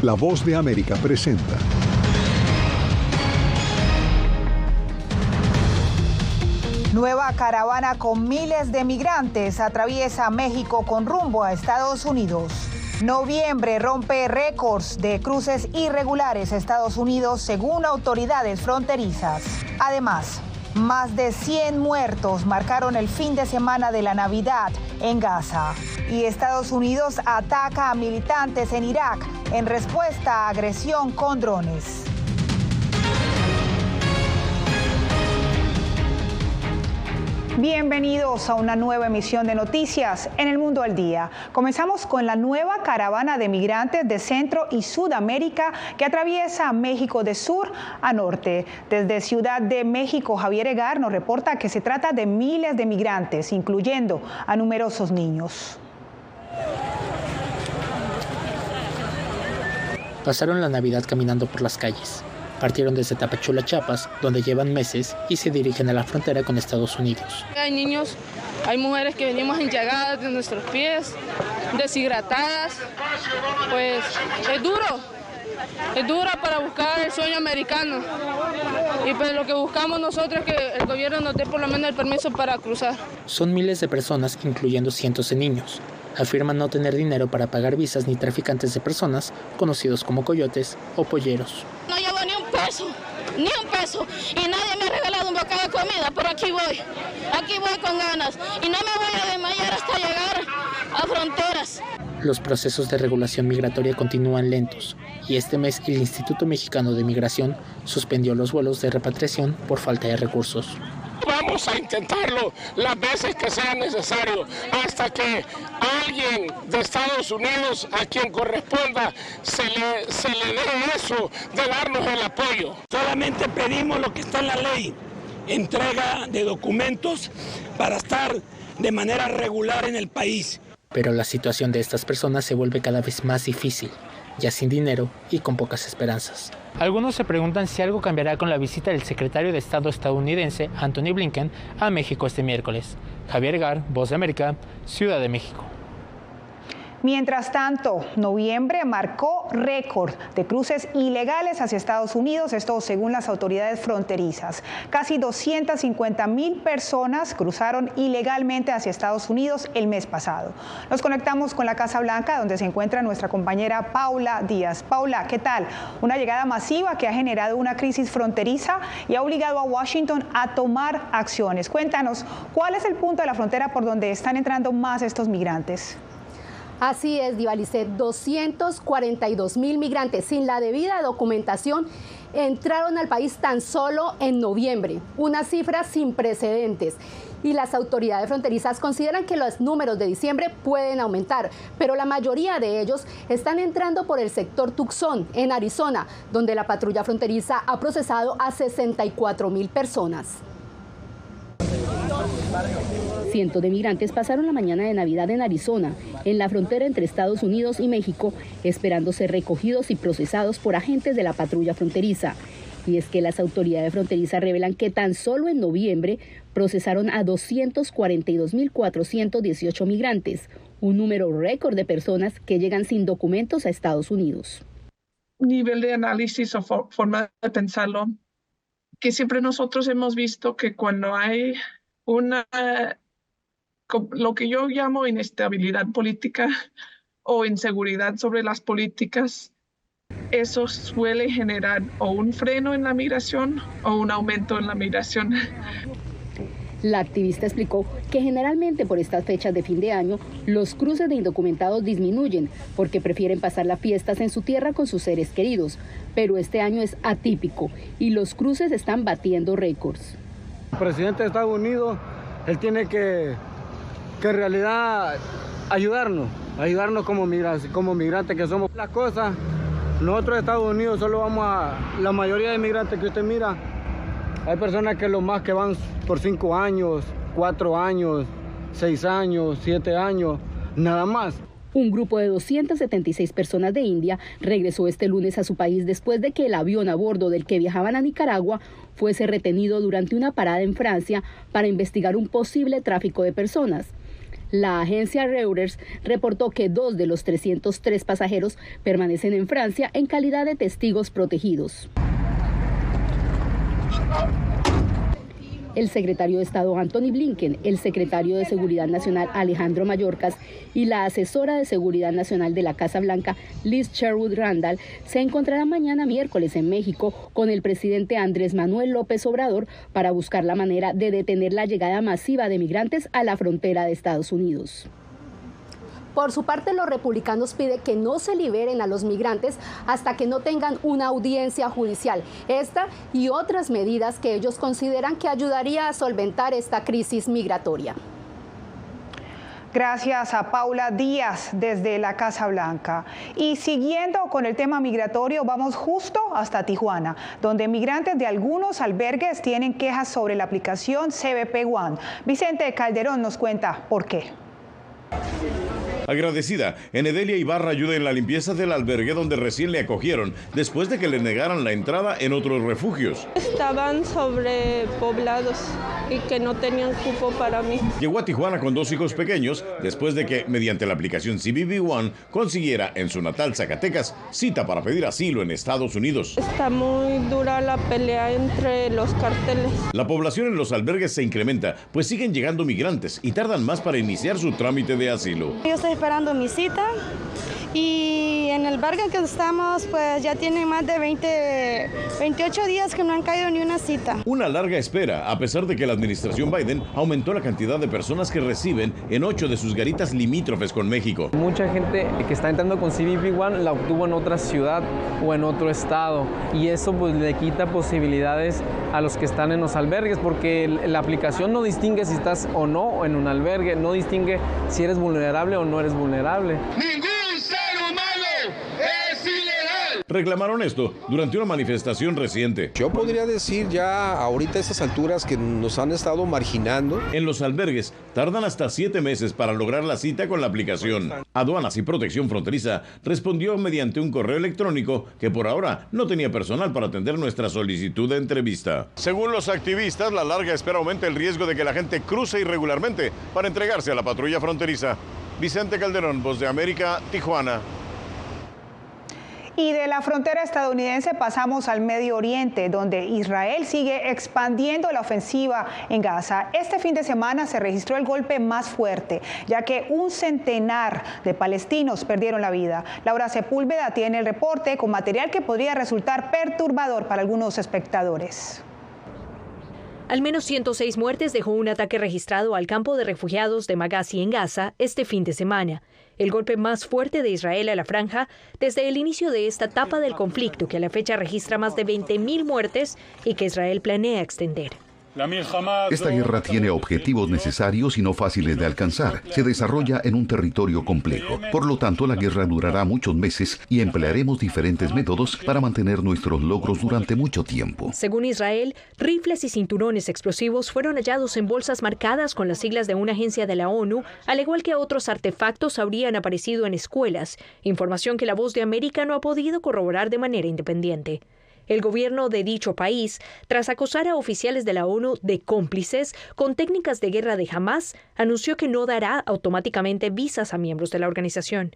La Voz de América presenta. Nueva caravana con miles de migrantes atraviesa México con rumbo a Estados Unidos. Noviembre rompe récords de cruces irregulares a Estados Unidos según autoridades fronterizas. Además, más de 100 muertos marcaron el fin de semana de la Navidad en Gaza. Y Estados Unidos ataca a militantes en Irak en respuesta a agresión con drones. Bienvenidos a una nueva emisión de Noticias en el Mundo al Día. Comenzamos con la nueva caravana de migrantes de Centro y Sudamérica que atraviesa México de sur a norte. Desde Ciudad de México, Javier Egar nos reporta que se trata de miles de migrantes, incluyendo a numerosos niños. Pasaron la Navidad caminando por las calles. Partieron desde Tapachula, Chiapas, donde llevan meses y se dirigen a la frontera con Estados Unidos. Hay niños, hay mujeres que venimos enllagadas de nuestros pies, deshidratadas. Pues es duro para buscar el sueño americano. Y pues lo que buscamos nosotros es que el gobierno nos dé por lo menos el permiso para cruzar. Son miles de personas, incluyendo cientos de niños. Afirman no tener dinero para pagar visas ni traficantes de personas, conocidos como coyotes o polleros. No llevo ni un peso, y nadie me ha regalado un bocado de comida, pero aquí voy con ganas, y no me voy a desmayar hasta llegar a fronteras. Los procesos de regulación migratoria continúan lentos, y este mes el Instituto Mexicano de Migración suspendió los vuelos de repatriación por falta de recursos. Vamos a intentarlo las veces que sea necesario, hasta que alguien de Estados Unidos, a quien corresponda, se le dé eso de darnos el apoyo. Solamente pedimos lo que está en la ley, entrega de documentos para estar de manera regular en el país. Pero la situación de estas personas se vuelve cada vez más difícil, ya sin dinero y con pocas esperanzas. Algunos se preguntan si algo cambiará con la visita del secretario de Estado estadounidense, Antony Blinken, a México este miércoles. Javier Egar, Voz de América, Ciudad de México. Mientras tanto, noviembre marcó récord de cruces ilegales hacia Estados Unidos, esto según las autoridades fronterizas. Casi 250,000 personas cruzaron ilegalmente hacia Estados Unidos el mes pasado. Nos conectamos con la Casa Blanca, donde se encuentra nuestra compañera Paula Díaz. Paula, ¿qué tal? Una llegada masiva que ha generado una crisis fronteriza y ha obligado a Washington a tomar acciones. Cuéntanos, ¿cuál es el punto de la frontera por donde están entrando más estos migrantes? Así es, Divalicet, 242,000 migrantes sin la debida documentación entraron al país tan solo en noviembre, una cifra sin precedentes. Y las autoridades fronterizas consideran que los números de diciembre pueden aumentar, pero la mayoría de ellos están entrando por el sector Tucson, en Arizona, donde la patrulla fronteriza ha procesado a 64,000 personas. Cientos de migrantes pasaron la mañana de Navidad en Arizona, en la frontera entre Estados Unidos y México, esperando ser recogidos y procesados por agentes de la patrulla fronteriza. Y es que las autoridades fronterizas revelan que tan solo en noviembre procesaron a 242,418 migrantes, un número récord de personas que llegan sin documentos a Estados Unidos. Nivel de análisis o forma de pensarlo, que siempre nosotros hemos visto que cuando hay lo que yo llamo inestabilidad política o inseguridad sobre las políticas, eso suele generar o un freno en la migración o un aumento en la migración. La activista explicó que generalmente por estas fechas de fin de año, los cruces de indocumentados disminuyen porque prefieren pasar las fiestas en su tierra con sus seres queridos. Pero este año es atípico y los cruces están batiendo récords. El presidente de Estados Unidos, él tiene que en realidad ayudarnos como migrantes que somos. Las cosas, nosotros de Estados Unidos solo vamos la mayoría de migrantes que usted mira, hay personas que lo más que van por 5 años, 4 años, 6 años, 7 años, nada más. Un grupo de 276 personas de India regresó este lunes a su país después de que el avión a bordo del que viajaban a Nicaragua fuese retenido durante una parada en Francia para investigar un posible tráfico de personas. La agencia Reuters reportó que 2 de los 303 pasajeros permanecen en Francia en calidad de testigos protegidos. El secretario de Estado Antony Blinken, el secretario de Seguridad Nacional Alejandro Mayorkas y la asesora de Seguridad Nacional de la Casa Blanca, Liz Sherwood Randall, se encontrarán mañana miércoles en México con el presidente Andrés Manuel López Obrador para buscar la manera de detener la llegada masiva de migrantes a la frontera de Estados Unidos. Por su parte, los republicanos piden que no se liberen a los migrantes hasta que no tengan una audiencia judicial. Esta y otras medidas que ellos consideran que ayudaría a solventar esta crisis migratoria. Gracias a Paula Díaz desde la Casa Blanca. Y siguiendo con el tema migratorio, vamos justo hasta Tijuana, donde migrantes de algunos albergues tienen quejas sobre la aplicación CBP One. Vicente Calderón nos cuenta por qué. Agradecida, Enedelia Ibarra ayuda en la limpieza del albergue donde recién le acogieron, después de que le negaran la entrada en otros refugios. Estaban sobrepoblados y que no tenían cupo para mí. Llegó a Tijuana con 2 hijos pequeños, después de que, mediante la aplicación CBP One, consiguiera en su natal Zacatecas cita para pedir asilo en Estados Unidos. Está muy dura la pelea entre los cárteles. La población en los albergues se incrementa, pues siguen llegando migrantes y tardan más para iniciar su trámite de asilo. Yo estoy esperando mi cita y en el albergue que estamos pues ya tiene más de 28 días que no han caído ni una cita. Una larga espera, a pesar de que la administración Biden aumentó la cantidad de personas que reciben en 8 de sus garitas limítrofes con México. Mucha gente que está entrando con CBP One la obtuvo en otra ciudad o en otro estado y eso pues le quita posibilidades a los que están en los albergues porque la aplicación no distingue si estás o no en un albergue, no distingue si eres vulnerable o no eres vulnerable. ¡Ningún ser humano es ilegal! Reclamaron esto durante una manifestación reciente. Yo podría decir ya ahorita a estas alturas que nos han estado marginando. En los albergues tardan hasta 7 meses para lograr la cita con la aplicación. Aduanas y Protección Fronteriza respondió mediante un correo electrónico que por ahora no tenía personal para atender nuestra solicitud de entrevista. Según los activistas, la larga espera aumenta el riesgo de que la gente cruce irregularmente para entregarse a la patrulla fronteriza. Vicente Calderón, Voz de América, Tijuana. Y de la frontera estadounidense pasamos al Medio Oriente, donde Israel sigue expandiendo la ofensiva en Gaza. Este fin de semana se registró el golpe más fuerte, ya que un centenar de palestinos perdieron la vida. Laura Sepúlveda tiene el reporte con material que podría resultar perturbador para algunos espectadores. Al menos 106 muertes dejó un ataque registrado al campo de refugiados de Maghazi en Gaza este fin de semana, el golpe más fuerte de Israel a la franja desde el inicio de esta etapa del conflicto, que a la fecha registra más de 20.000 muertes y que Israel planea extender. Esta guerra tiene objetivos necesarios y no fáciles de alcanzar. Se desarrolla en un territorio complejo. Por lo tanto, la guerra durará muchos meses y emplearemos diferentes métodos para mantener nuestros logros durante mucho tiempo. Según Israel, rifles y cinturones explosivos fueron hallados en bolsas marcadas con las siglas de una agencia de la ONU, al igual que otros artefactos habrían aparecido en escuelas, información que la Voz de América no ha podido corroborar de manera independiente. El gobierno de dicho país, tras acusar a oficiales de la ONU de cómplices con técnicas de guerra de Hamás, anunció que no dará automáticamente visas a miembros de la organización.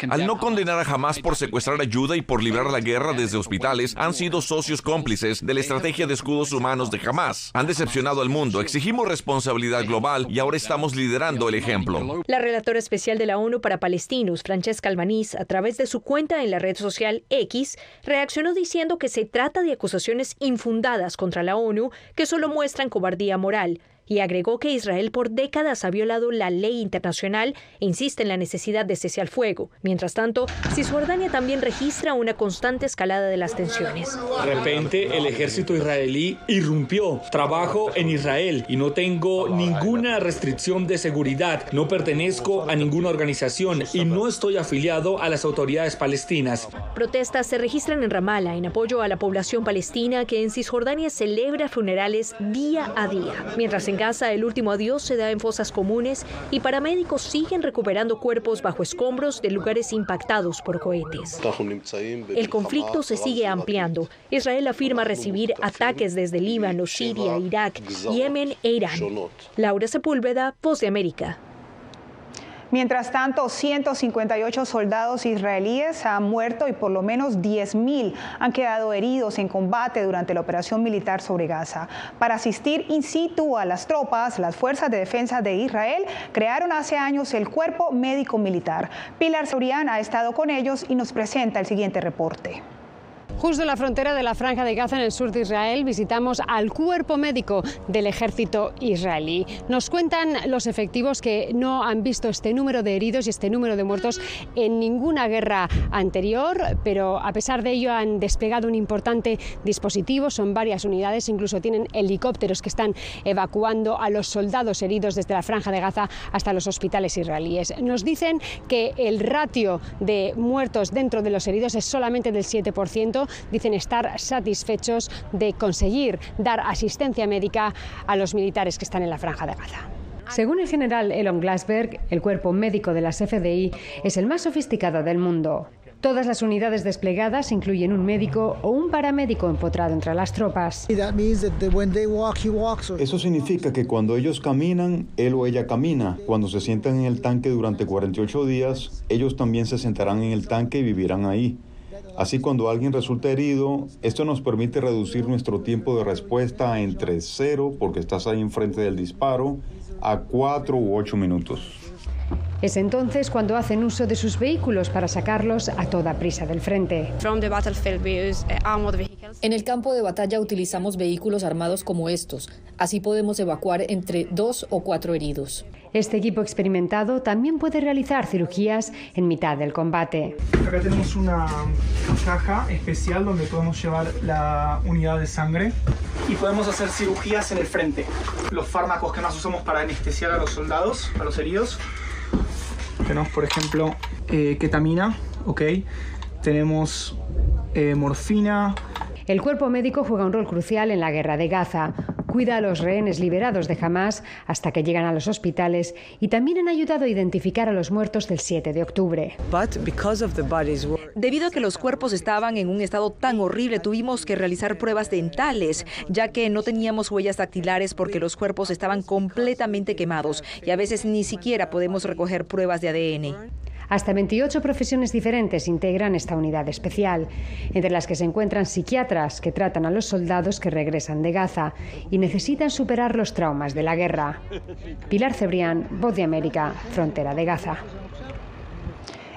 Al no condenar a Hamás por secuestrar ayuda y por librar la guerra desde hospitales, han sido socios cómplices de la estrategia de escudos humanos de Hamás. Han decepcionado al mundo, exigimos responsabilidad global y ahora estamos liderando el ejemplo. La relatora especial de la ONU para Palestinos, Francesca Albanese, a través de su cuenta en la red social X, reaccionó diciendo que se trata de acusaciones infundadas contra la ONU que solo muestran cobardía moral, y agregó que Israel por décadas ha violado la ley internacional e insiste en la necesidad de cese al fuego. Mientras tanto, Cisjordania también registra una constante escalada de las tensiones. De repente, el ejército israelí irrumpió. Trabajo en Israel y no tengo ninguna restricción de seguridad. No pertenezco a ninguna organización y no estoy afiliado a las autoridades palestinas. Protestas se registran en Ramallah en apoyo a la población palestina que en Cisjordania celebra funerales día a día. Mientras en Gaza el último adiós se da en fosas comunes y paramédicos siguen recuperando cuerpos bajo escombros de lugares impactados por cohetes. El conflicto se sigue ampliando. Israel afirma recibir ataques desde Líbano, Siria, Irak, Yemen e Irán. Laura Sepúlveda, Voz de América. Mientras tanto, 158 soldados israelíes han muerto y por lo menos 10.000 han quedado heridos en combate durante la operación militar sobre Gaza. Para asistir in situ a las tropas, las Fuerzas de Defensa de Israel crearon hace años el Cuerpo Médico Militar. Pilar Cebrián ha estado con ellos y nos presenta el siguiente reporte. Justo en la frontera de la Franja de Gaza, en el sur de Israel, visitamos al cuerpo médico del ejército israelí. Nos cuentan los efectivos que no han visto este número de heridos y este número de muertos en ninguna guerra anterior, pero a pesar de ello han desplegado un importante dispositivo, son varias unidades, incluso tienen helicópteros que están evacuando a los soldados heridos desde la Franja de Gaza hasta los hospitales israelíes. Nos dicen que el ratio de muertos dentro de los heridos es solamente del 7%. Dicen estar satisfechos de conseguir dar asistencia médica a los militares que están en la Franja de Gaza. Según el general Elon Glasberg, el cuerpo médico de las FDI es el más sofisticado del mundo. Todas las unidades desplegadas incluyen un médico o un paramédico empotrado entre las tropas. Eso significa que cuando ellos caminan, él o ella camina. Cuando se sientan en el tanque durante 48 días, ellos también se sentarán en el tanque y vivirán ahí. Así, cuando alguien resulta herido, esto nos permite reducir nuestro tiempo de respuesta entre 0, porque estás ahí enfrente del disparo, a 4 u 8 minutos. Es entonces cuando hacen uso de sus vehículos para sacarlos a toda prisa del frente. En el campo de batalla utilizamos vehículos armados como estos. Así podemos evacuar entre 2 o 4 heridos. Este equipo experimentado también puede realizar cirugías en mitad del combate. Acá tenemos una caja especial donde podemos llevar la unidad de sangre y podemos hacer cirugías en el frente. Los fármacos que más usamos para anestesiar a los soldados, a los heridos. Tenemos, por ejemplo, ketamina, tenemos morfina. El cuerpo médico juega un rol crucial en la guerra de Gaza. Cuida a los rehenes liberados de Hamás hasta que llegan a los hospitales y también han ayudado a identificar a los muertos del 7 de octubre. Debido a que los cuerpos estaban en un estado tan horrible, tuvimos que realizar pruebas dentales, ya que no teníamos huellas dactilares porque los cuerpos estaban completamente quemados y a veces ni siquiera podemos recoger pruebas de ADN. Hasta 28 profesiones diferentes integran esta unidad especial, entre las que se encuentran psiquiatras que tratan a los soldados que regresan de Gaza y necesitan superar los traumas de la guerra. Pilar Cebrián, Voz de América, Frontera de Gaza.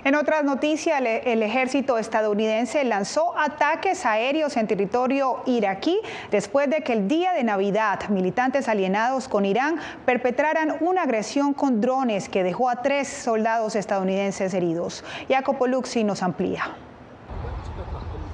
En otras noticias, el ejército estadounidense lanzó ataques aéreos en territorio iraquí después de que el día de Navidad militantes alienados con Irán perpetraran una agresión con drones que dejó a 3 soldados estadounidenses heridos. Jacopo Luxi nos amplía.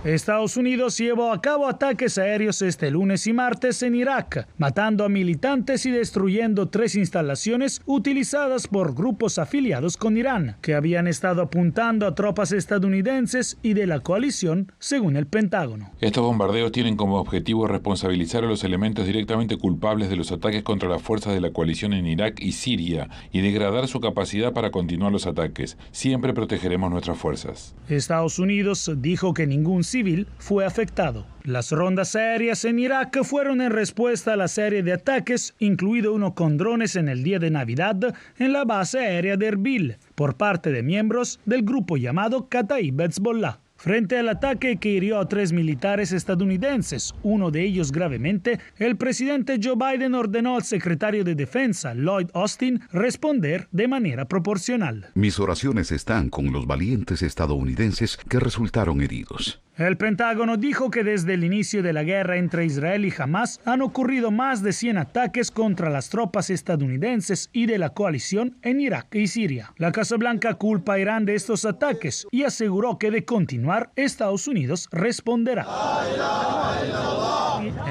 Estados Unidos llevó a cabo ataques aéreos este lunes y martes en Irak, matando a militantes y destruyendo 3 instalaciones utilizadas por grupos afiliados con Irán, que habían estado apuntando a tropas estadounidenses y de la coalición, según el Pentágono. Estos bombardeos tienen como objetivo responsabilizar a los elementos directamente culpables de los ataques contra las fuerzas de la coalición en Irak y Siria y degradar su capacidad para continuar los ataques. Siempre protegeremos nuestras fuerzas. Estados Unidos dijo que ningún civil fue afectado. Las rondas aéreas en Irak fueron en respuesta a la serie de ataques, incluido uno con drones en el día de Navidad en la base aérea de Erbil, por parte de miembros del grupo llamado Kataib Hezbollah. Frente al ataque que hirió a 3 militares estadounidenses, uno de ellos gravemente, el presidente Joe Biden ordenó al secretario de Defensa, Lloyd Austin, responder de manera proporcional. Mis oraciones están con los valientes estadounidenses que resultaron heridos. El Pentágono dijo que desde el inicio de la guerra entre Israel y Hamás han ocurrido más de 100 ataques contra las tropas estadounidenses y de la coalición en Irak y Siria. La Casa Blanca culpa a Irán de estos ataques y aseguró que de continuar, Estados Unidos responderá.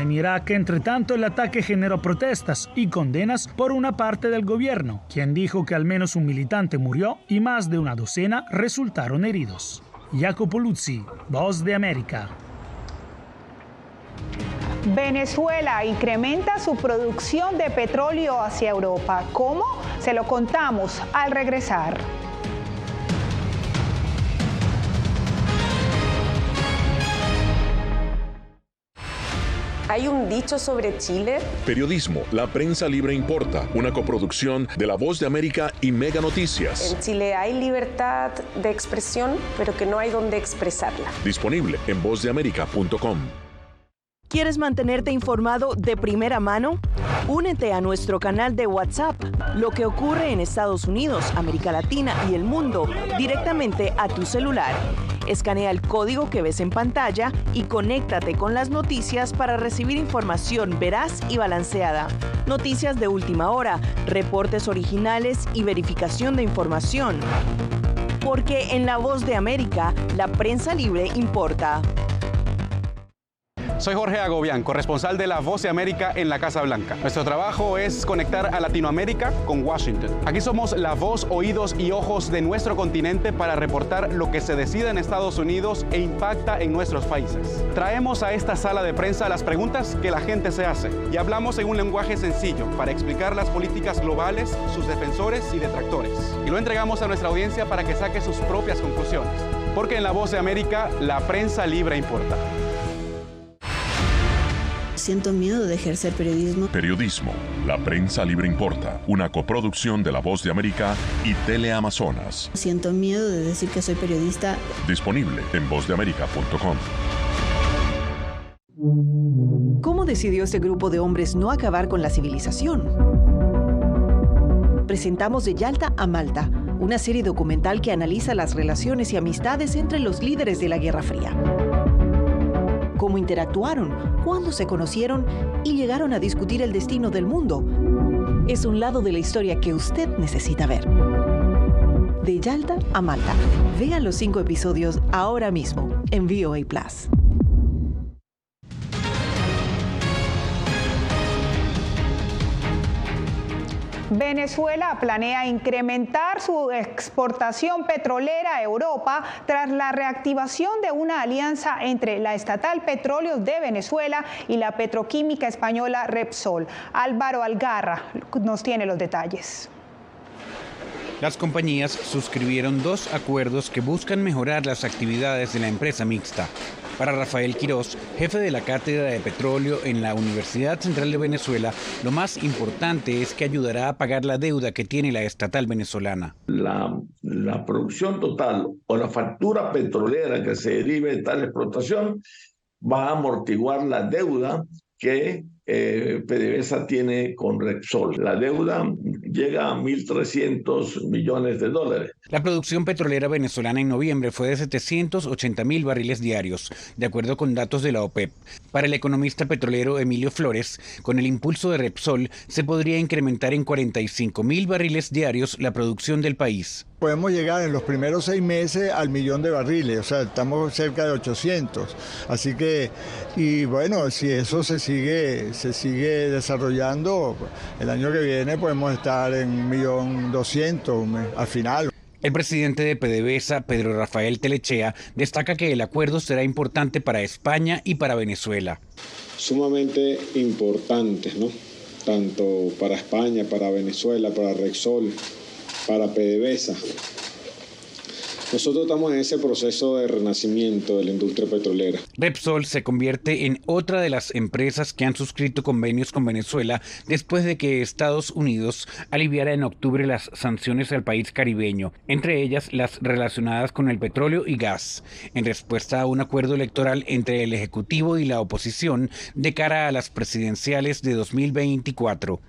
En Irak, entre tanto, el ataque generó protestas y condenas por una parte del gobierno, quien dijo que al menos un militante murió y más de una docena resultaron heridos. Jacopo Luzzi, Voz de América. Venezuela incrementa su producción de petróleo hacia Europa. ¿Cómo? Se lo contamos al regresar. Hay un dicho sobre Chile. Periodismo, La Prensa Libre Importa, una coproducción de La Voz de América y Mega Noticias. En Chile hay libertad de expresión, pero que no hay donde expresarla. Disponible en vozdeamerica.com. ¿Quieres mantenerte informado de primera mano? Únete a nuestro canal de WhatsApp. Lo que ocurre en Estados Unidos, América Latina y el mundo directamente a tu celular. Escanea el código que ves en pantalla y conéctate con las noticias para recibir información veraz y balanceada. Noticias de última hora, reportes originales y verificación de información. Porque en La Voz de América, la prensa libre importa. Soy Jorge Agobián, corresponsal de La Voz de América en la Casa Blanca. Nuestro trabajo es conectar a Latinoamérica con Washington. Aquí somos la voz, oídos y ojos de nuestro continente para reportar lo que se decide en Estados Unidos e impacta en nuestros países. Traemos a esta sala de prensa las preguntas que la gente se hace y hablamos en un lenguaje sencillo para explicar las políticas globales, sus defensores y detractores. Y lo entregamos a nuestra audiencia para que saque sus propias conclusiones. Porque en La Voz de América, la prensa libre importa. Siento miedo de ejercer periodismo. Periodismo, La Prensa Libre Importa, una coproducción de La Voz de América y Teleamazonas. Siento miedo de decir que soy periodista. Disponible en vozdeamerica.com. ¿Cómo decidió este grupo de hombres no acabar con la civilización? Presentamos De Yalta a Malta, una serie documental que analiza las relaciones y amistades entre los líderes de la Guerra Fría. Cómo interactuaron, cuándo se conocieron y llegaron a discutir el destino del mundo. Es un lado de la historia que usted necesita ver. De Yalta a Malta. Vea los 5 episodios ahora mismo en VOA+. Venezuela planea incrementar su exportación petrolera a Europa tras la reactivación de una alianza entre la estatal Petróleos de Venezuela y la petroquímica española Repsol. Álvaro Algarra nos tiene los detalles. Las compañías suscribieron 2 acuerdos que buscan mejorar las actividades de la empresa mixta. Para Rafael Quirós, jefe de la Cátedra de Petróleo en la Universidad Central de Venezuela, lo más importante es que ayudará a pagar la deuda que tiene la estatal venezolana. La producción total o la factura petrolera que se derive de tal explotación va a amortiguar la deuda que PDVSA tiene con Repsol. La deuda llega a $1.300 millones. La producción petrolera venezolana en noviembre fue de 780.000 barriles diarios, de acuerdo con datos de la OPEP. Para el economista petrolero Emilio Flores, con el impulso de Repsol, se podría incrementar en 45.000 barriles diarios la producción del país. Podemos llegar en los primeros 6 meses al 1.000.000 de barriles, o sea, estamos cerca de 800. Así que, y bueno, si eso se sigue desarrollando, el año que viene podemos estar en 1.200.000 al final. El presidente de PDVSA, Pedro Rafael Telechea, destaca que el acuerdo será importante para España y para Venezuela. Sumamente importantes, ¿no? Tanto para España, para Venezuela, para Repsol, para PDVSA. Nosotros estamos en ese proceso de renacimiento de la industria petrolera. Repsol se convierte en otra de las empresas que han suscrito convenios con Venezuela después de que Estados Unidos aliviara en octubre las sanciones al país caribeño, entre ellas las relacionadas con el petróleo y gas, en respuesta a un acuerdo electoral entre el Ejecutivo y la oposición de cara a las presidenciales de 2024.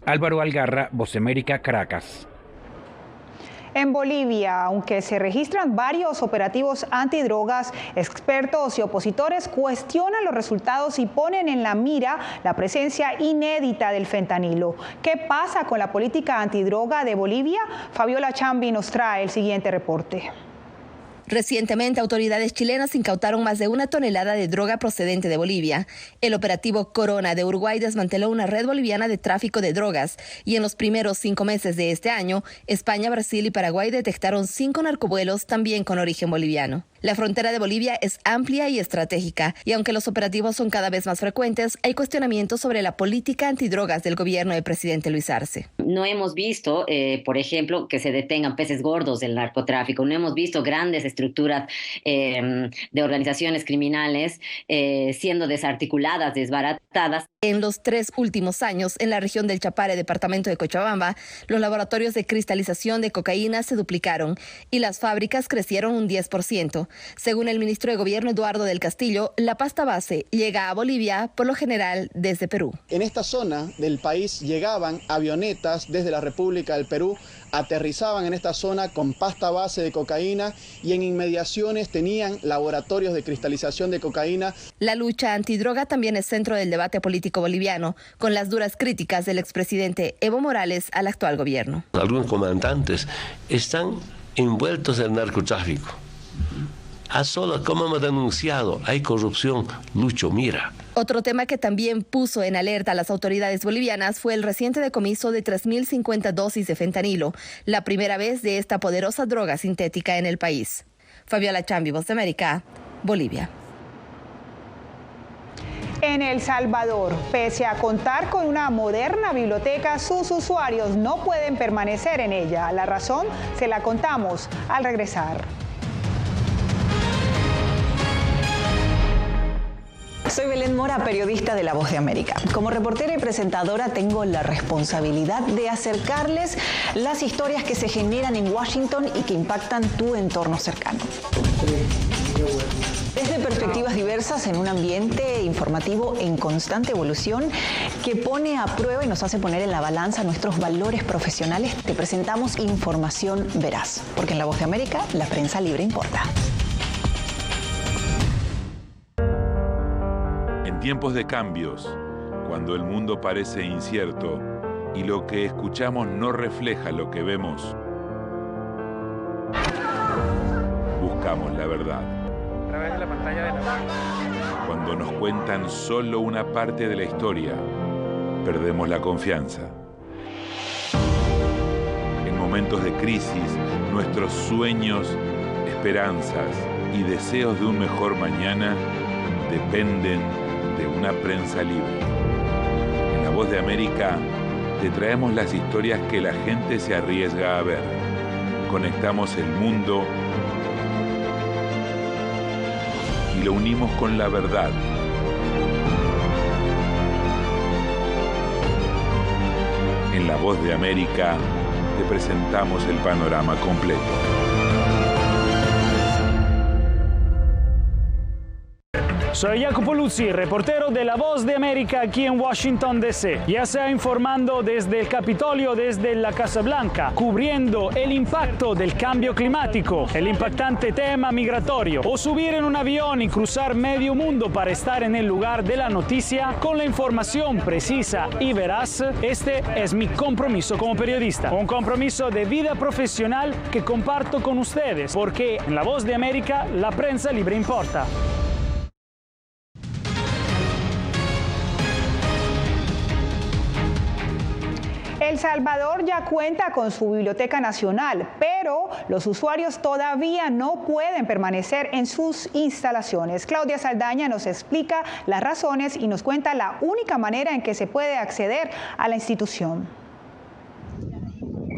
Álvaro Algarra, Voz América, Caracas. En Bolivia, aunque se registran varios operativos antidrogas, expertos y opositores cuestionan los resultados y ponen en la mira la presencia inédita del fentanilo. ¿Qué pasa con la política antidroga de Bolivia? Fabiola Chambi nos trae el siguiente reporte. Recientemente, autoridades chilenas incautaron más de 1 tonelada de droga procedente de Bolivia. El operativo Corona de Uruguay desmanteló una red boliviana de tráfico de drogas y en los primeros 5 meses de este año, España, Brasil y Paraguay detectaron 5 narcovuelos también con origen boliviano. La frontera de Bolivia es amplia y estratégica, y aunque los operativos son cada vez más frecuentes, hay cuestionamientos sobre la política antidrogas del gobierno del presidente Luis Arce. No hemos visto, por ejemplo, que se detengan peces gordos del narcotráfico. No hemos visto grandes estructuras de organizaciones criminales siendo desarticuladas, desbaratadas. En los 3 últimos años, en la región del Chapare, departamento de Cochabamba, los laboratorios de cristalización de cocaína se duplicaron y las fábricas crecieron un 10%. Según el ministro de Gobierno Eduardo del Castillo, la pasta base llega a Bolivia, por lo general, desde Perú. En esta zona del país llegaban avionetas desde la República del Perú, aterrizaban en esta zona con pasta base de cocaína y en inmediaciones tenían laboratorios de cristalización de cocaína. La lucha antidroga también es centro del debate político boliviano, con las duras críticas del expresidente Evo Morales al actual gobierno. Algunos comandantes están envueltos en el narcotráfico. A solas, como hemos denunciado, hay corrupción. Lucho, mira. Otro tema que también puso en alerta a las autoridades bolivianas fue el reciente decomiso de 3.050 dosis de fentanilo, la primera vez de esta poderosa droga sintética en el país. Fabiola Chambi, Voz de América, Bolivia. En El Salvador, pese a contar con una moderna biblioteca, sus usuarios no pueden permanecer en ella. La razón se la contamos al regresar. Soy Belén Mora, periodista de La Voz de América. Como reportera y presentadora tengo la responsabilidad de acercarles las historias que se generan en Washington y que impactan tu entorno cercano. Desde perspectivas diversas en un ambiente informativo en constante evolución que pone a prueba y nos hace poner en la balanza nuestros valores profesionales, te presentamos información veraz, porque en La Voz de América la prensa libre importa. En tiempos de cambios, cuando el mundo parece incierto y lo que escuchamos no refleja lo que vemos, buscamos la verdad. A través de la pantalla de la... Cuando nos cuentan solo una parte de la historia, perdemos la confianza. En momentos de crisis, nuestros sueños, esperanzas y deseos de un mejor mañana dependen de una prensa libre. En La Voz de América te traemos las historias que la gente se arriesga a ver. Conectamos el mundo y lo unimos con la verdad. En La Voz de América te presentamos el panorama completo. Soy Jacopo Luzzi, reportero de La Voz de América aquí en Washington, D.C. Ya sea informando desde el Capitolio, desde la Casa Blanca, cubriendo el impacto del cambio climático, el impactante tema migratorio, o subir en un avión y cruzar medio mundo para estar en el lugar de la noticia con la información precisa y veraz, este es mi compromiso como periodista. Un compromiso de vida profesional que comparto con ustedes, porque en La Voz de América la prensa libre importa. El Salvador ya cuenta con su Biblioteca Nacional, pero los usuarios todavía no pueden permanecer en sus instalaciones. Claudia Saldaña nos explica las razones y nos cuenta la única manera en que se puede acceder a la institución.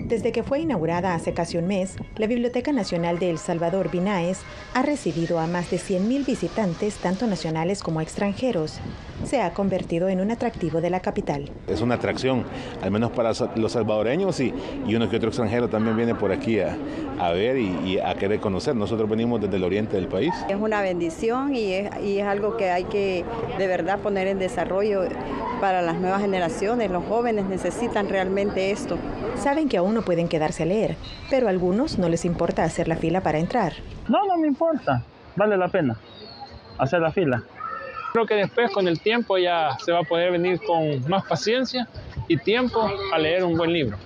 Desde que fue inaugurada hace casi un mes, la Biblioteca Nacional de El Salvador, BINAES, ha recibido a más de 100.000 visitantes, tanto nacionales como extranjeros. Se ha convertido en un atractivo de la capital. Es una atracción, al menos para los salvadoreños y uno que otro extranjero también viene por aquí a ver y a querer conocer. Nosotros venimos desde el oriente del país. Es una bendición y es algo que hay que de verdad poner en desarrollo para las nuevas generaciones. Los jóvenes necesitan realmente esto. Saben que aún no pueden quedarse a leer, pero a algunos no les importa hacer la fila para entrar. No me importa, vale la pena hacer la fila. Creo que después con el tiempo ya se va a poder venir con más paciencia y tiempo a leer un buen libro.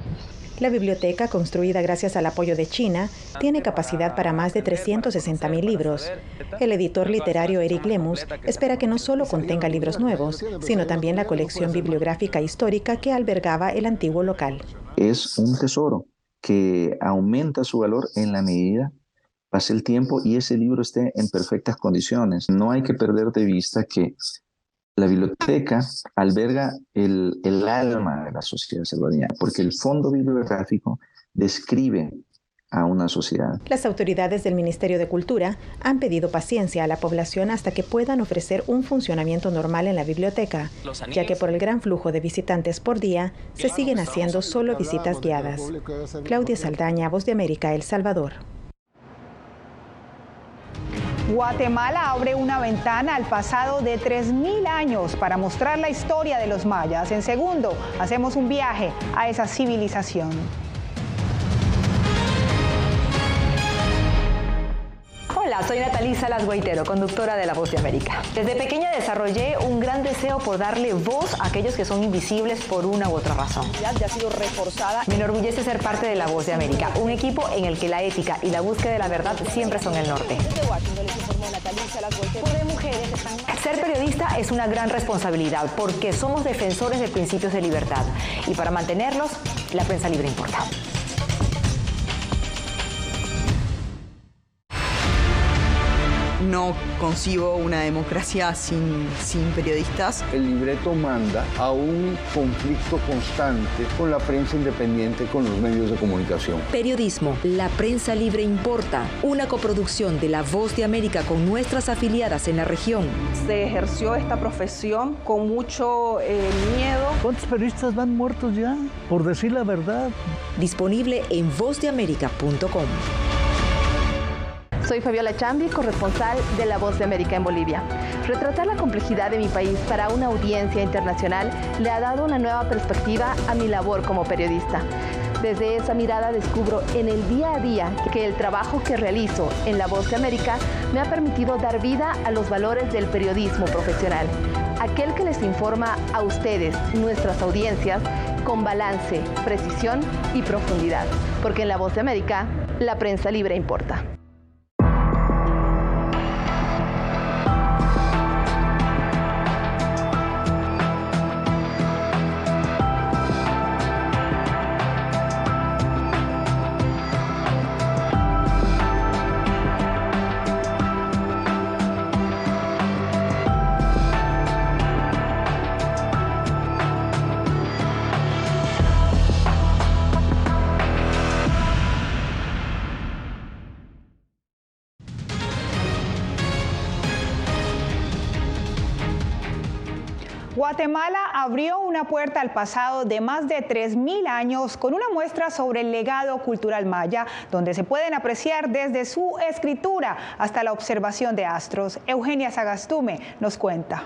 La biblioteca, construida gracias al apoyo de China, tiene capacidad para más de 360.000 libros. El editor literario Eric Lemus espera que no solo contenga libros nuevos, sino también la colección bibliográfica histórica que albergaba el antiguo local. Es un tesoro que aumenta su valor en la medida pase el tiempo y ese libro esté en perfectas condiciones. No hay que perder de vista que la biblioteca alberga el alma de la sociedad salvadoreña, porque el fondo bibliográfico describe a una sociedad. Las autoridades del Ministerio de Cultura han pedido paciencia a la población hasta que puedan ofrecer un funcionamiento normal en la biblioteca, ya que por el gran flujo de visitantes por día, se siguen haciendo solo visitas guiadas. Claudia Saldaña, Voz de América, El Salvador. Guatemala abre una ventana al pasado de 3.000 años para mostrar la historia de los mayas. En segundo, hacemos un viaje a esa civilización. Hola, soy Natalí Salas Guaitero, conductora de La Voz de América. Desde pequeña desarrollé un gran deseo por darle voz a aquellos que son invisibles por una u otra razón. Ya ha sido reforzada. Me enorgullece ser parte de La Voz de América, un equipo en el que la ética y la búsqueda de la verdad siempre son el norte. Ser periodista es una gran responsabilidad porque somos defensores de principios de libertad y para mantenerlos, la prensa libre importa. No concibo una democracia sin periodistas. El libreto manda a un conflicto constante con la prensa independiente, con los medios de comunicación. Periodismo, la prensa libre importa. Una coproducción de La Voz de América con nuestras afiliadas en la región. Se ejerció esta profesión con mucho miedo. ¿Cuántos periodistas van muertos ya por decir la verdad? Disponible en vozdeamerica.com. Soy Fabiola Chambi, corresponsal de La Voz de América en Bolivia. Retratar la complejidad de mi país para una audiencia internacional le ha dado una nueva perspectiva a mi labor como periodista. Desde esa mirada descubro en el día a día que el trabajo que realizo en La Voz de América me ha permitido dar vida a los valores del periodismo profesional. Aquel que les informa a ustedes, nuestras audiencias, con balance, precisión y profundidad. Porque en La Voz de América, la prensa libre importa. Guatemala abrió una puerta al pasado de más de 3.000 años con una muestra sobre el legado cultural maya, donde se pueden apreciar desde su escritura hasta la observación de astros. Eugenia Sagastume nos cuenta.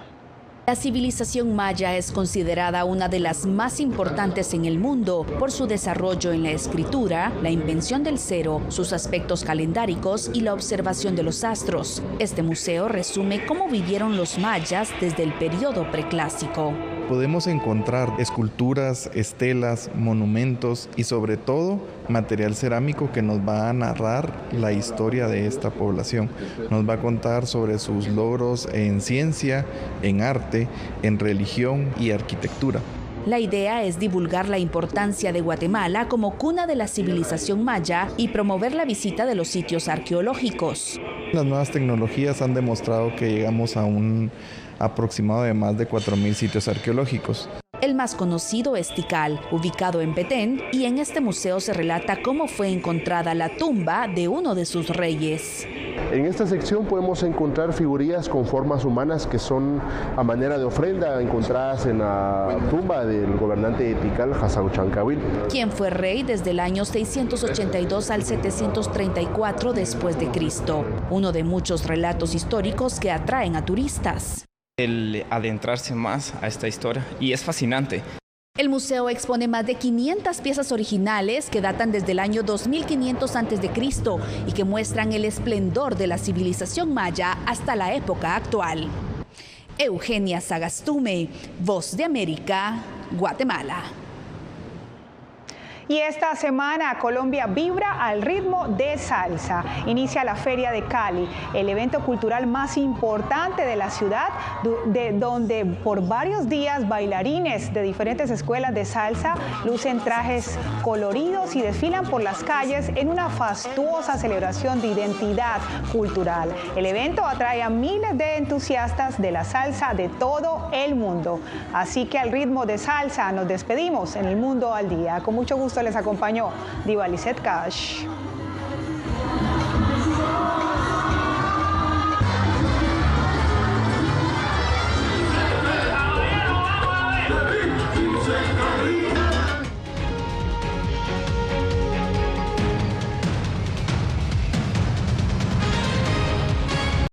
La civilización maya es considerada una de las más importantes en el mundo por su desarrollo en la escritura, la invención del cero, sus aspectos calendáricos y la observación de los astros. Este museo resume cómo vivieron los mayas desde el periodo preclásico. Podemos encontrar esculturas, estelas, monumentos y sobre todo material cerámico que nos va a narrar la historia de esta población. Nos va a contar sobre sus logros en ciencia, en arte, en religión y arquitectura. La idea es divulgar la importancia de Guatemala como cuna de la civilización maya y promover la visita de los sitios arqueológicos. Las nuevas tecnologías han demostrado que llegamos a un aproximado de más de 4.000 sitios arqueológicos. El más conocido es Tikal, ubicado en Petén, y en este museo se relata cómo fue encontrada la tumba de uno de sus reyes. En esta sección podemos encontrar figurillas con formas humanas que son a manera de ofrenda encontradas en la tumba del gobernante de Tikal, Hassan Chancabil, quien fue rey desde el año 682 al 734 después de Cristo. Uno de muchos relatos históricos que atraen a turistas. El adentrarse más a esta historia y es fascinante. El museo expone más de 500 piezas originales que datan desde el año 2500 a.C. y que muestran el esplendor de la civilización maya hasta la época actual. Eugenia Sagastume, Voz de América, Guatemala. Y esta semana Colombia vibra al ritmo de salsa. Inicia la Feria de Cali, el evento cultural más importante de la ciudad, donde por varios días bailarines de diferentes escuelas de salsa lucen trajes coloridos y desfilan por las calles en una fastuosa celebración de identidad cultural. El evento atrae a miles de entusiastas de la salsa de todo el mundo. Así que al ritmo de salsa nos despedimos en El Mundo al Día. Con mucho gusto les acompañó Diva Lizeth Cash.